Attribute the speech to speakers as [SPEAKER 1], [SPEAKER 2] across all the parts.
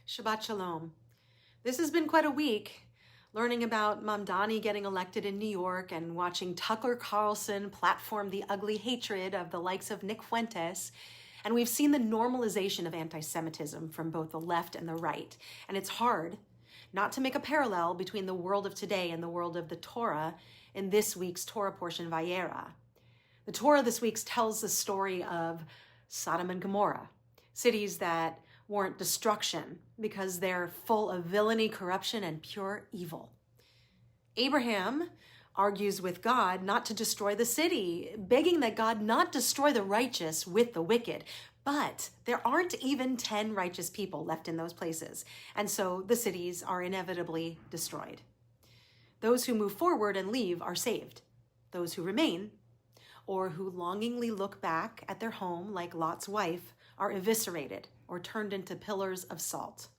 [SPEAKER 1] Shabbat Shalom. This has been quite a week, learning about Mamdani getting elected in New York and watching Tucker Carlson platform the ugly hatred of the likes of Nick Fuentes. And we've seen the normalization of anti-Semitism from both the left and the right. And it's hard not to make a parallel between the world of today and the world of the Torah in this week's Torah portion, Vayera. The Torah this week tells the story of Sodom and Gomorrah, cities that warrant destruction because they're full of villainy, corruption, and pure evil. Abraham argues with God not to destroy the city, begging that God not destroy the righteous with the wicked. But there aren't even 10 righteous people left in those places, and so the cities are inevitably destroyed. Those who move forward and leave are saved. Those who remain, or who longingly look back at their home like Lot's wife, are eviscerated or turned into pillars of salt.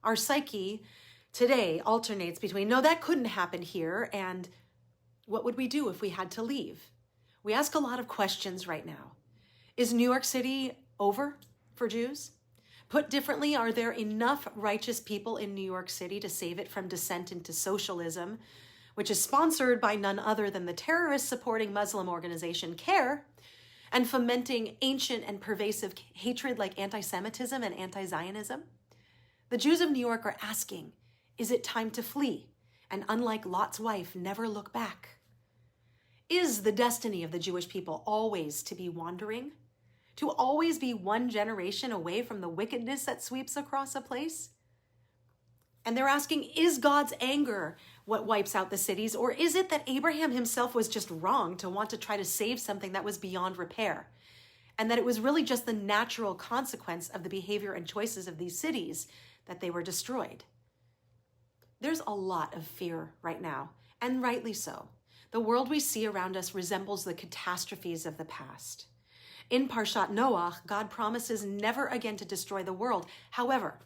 [SPEAKER 1] Our psyche today alternates between, no, that couldn't happen here, and what would we do if we had to leave? We ask a lot of questions right now. Is New York City over for Jews? Put differently, are there enough righteous people in New York City to save it from descent into socialism, which is sponsored by none other than the terrorist-supporting Muslim organization CARE, and fomenting ancient and pervasive hatred like anti-Semitism and anti-Zionism? The Jews of New York are asking, is it time to flee? And unlike Lot's wife, never look back. Is the destiny of the Jewish people always to be wandering? To always be one generation away from the wickedness that sweeps across a place? And they're asking, is God's anger what wipes out the cities, or is it that Abraham himself was just wrong to want to try to save something that was beyond repair, and that it was really just the natural consequence of the behavior and choices of these cities that they were destroyed? There's a lot of fear right now, and rightly so. The world we see around us resembles the catastrophes of the past. In Parshat Noach, God promises never again to destroy the world. However,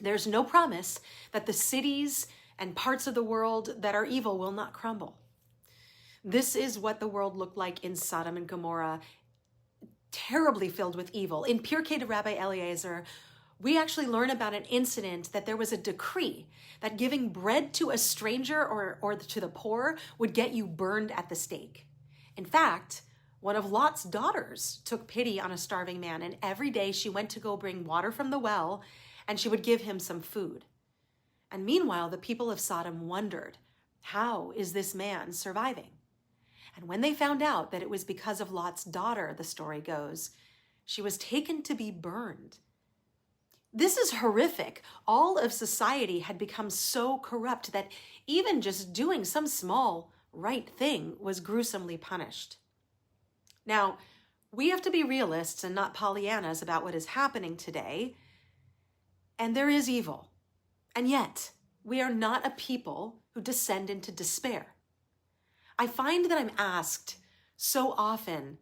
[SPEAKER 1] there's no promise that the cities and parts of the world that are evil will not crumble. This is what the world looked like in Sodom and Gomorrah, terribly filled with evil. In Pirkei de Rabbi Eliezer, we actually learn about an incident that there was a decree that giving bread to a stranger or to the poor would get you burned at the stake. In fact, one of Lot's daughters took pity on a starving man, and every day she went to go bring water from the well, and she would give him some food. And meanwhile, the people of Sodom wondered, how is this man surviving? And when they found out that it was because of Lot's daughter, the story goes, she was taken to be burned. This is horrific. All of society had become so corrupt that even just doing some small right thing was gruesomely punished. Now, we have to be realists and not Pollyannas about what is happening today. And there is evil. And yet, we are not a people who descend into despair. I find that I'm asked so often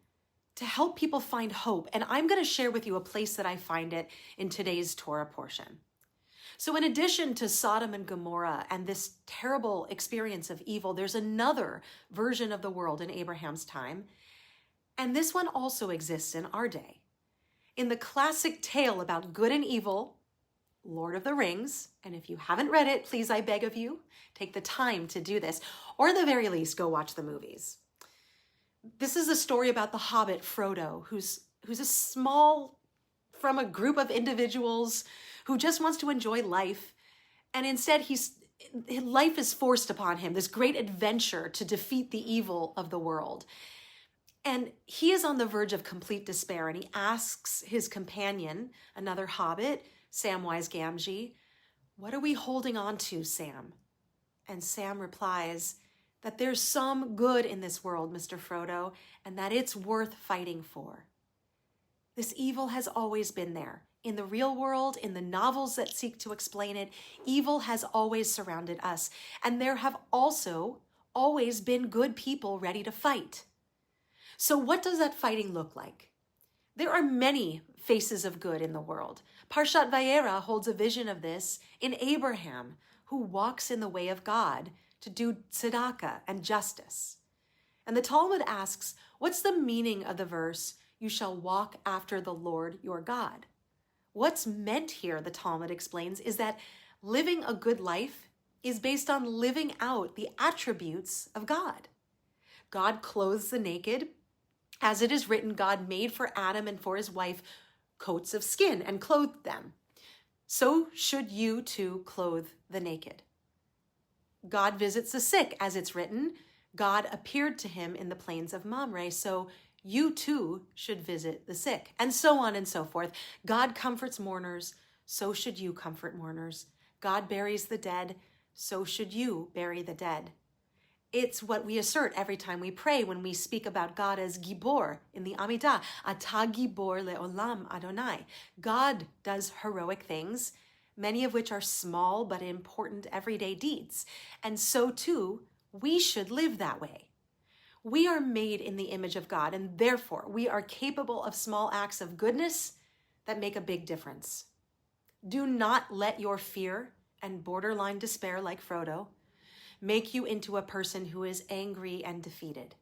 [SPEAKER 1] to help people find hope, and I'm going to share with you a place that I find it in today's Torah portion. So in addition to Sodom and Gomorrah and this terrible experience of evil, there's another version of the world in Abraham's time, and this one also exists in our day. In the classic tale about good and evil, Lord of the Rings, and if you haven't read it, please, I beg of you, take the time to do this, or at the very least, go watch the movies. This is a story about the hobbit Frodo, who's a small, from a group of individuals who just wants to enjoy life, and instead life is forced upon him, this great adventure to defeat the evil of the world. And he is on the verge of complete despair, and he asks his companion, another hobbit, Samwise Gamgee, what are we holding on to, Sam? And Sam replies that there's some good in this world, Mr. Frodo, and that it's worth fighting for. This evil has always been there. In the real world, in the novels that seek to explain it, evil has always surrounded us. And there have also always been good people ready to fight. So what does that fighting look like? There are many faces of good in the world. Parshat Vayera holds a vision of this in Abraham, who walks in the way of God to do tzedakah and justice. And the Talmud asks, what's the meaning of the verse, you shall walk after the Lord your God? What's meant here, the Talmud explains, is that living a good life is based on living out the attributes of God. God clothes the naked. As it is written, God made for Adam and for his wife coats of skin and clothed them. So should you too clothe the naked. God visits the sick, as it's written. God appeared to him in the plains of Mamre, so you too should visit the sick, and so on and so forth. God comforts mourners, so should you comfort mourners. God buries the dead, so should you bury the dead. It's what we assert every time we pray when we speak about God as Gibor in the Amidah. Ata Gibor le'olam Adonai. God does heroic things, many of which are small but important everyday deeds. And so too, we should live that way. We are made in the image of God, and therefore we are capable of small acts of goodness that make a big difference. Do not let your fear and borderline despair, like Frodo, make you into a person who is angry and defeated.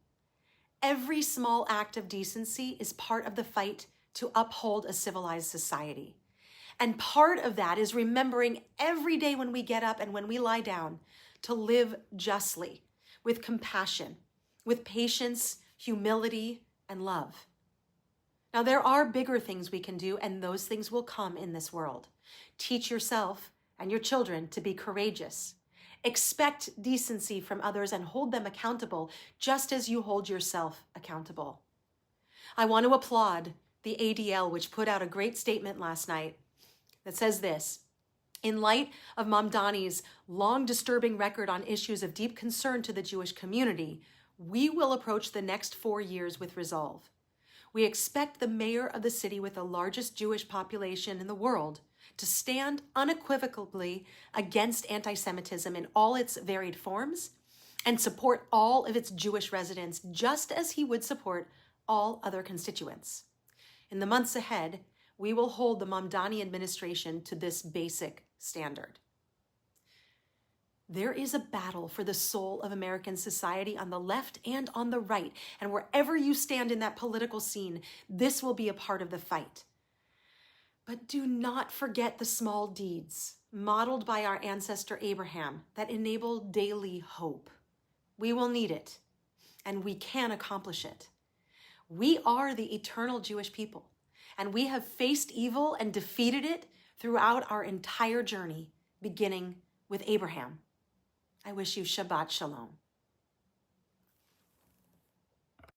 [SPEAKER 1] Every small act of decency is part of the fight to uphold a civilized society. And part of that is remembering every day when we get up and when we lie down to live justly, with compassion, with patience, humility, and love. Now, there are bigger things we can do, and those things will come in this world. Teach yourself and your children to be courageous. Expect decency from others and hold them accountable, just as you hold yourself accountable. I want to applaud the ADL, which put out a great statement last night that says this: in light of Mamdani's long disturbing record on issues of deep concern to the Jewish community, we will approach the next 4 years with resolve. We expect the mayor of the city with the largest Jewish population in the world to stand unequivocally against anti-Semitism in all its varied forms and support all of its Jewish residents, just as he would support all other constituents. In the months ahead, we will hold the Mamdani administration to this basic standard. There is a battle for the soul of American society on the left and on the right, and wherever you stand in that political scene, this will be a part of the fight. But do not forget the small deeds modeled by our ancestor Abraham that enable daily hope. We will need it, and we can accomplish it. We are the eternal Jewish people, and we have faced evil and defeated it throughout our entire journey, beginning with Abraham. I wish you Shabbat Shalom.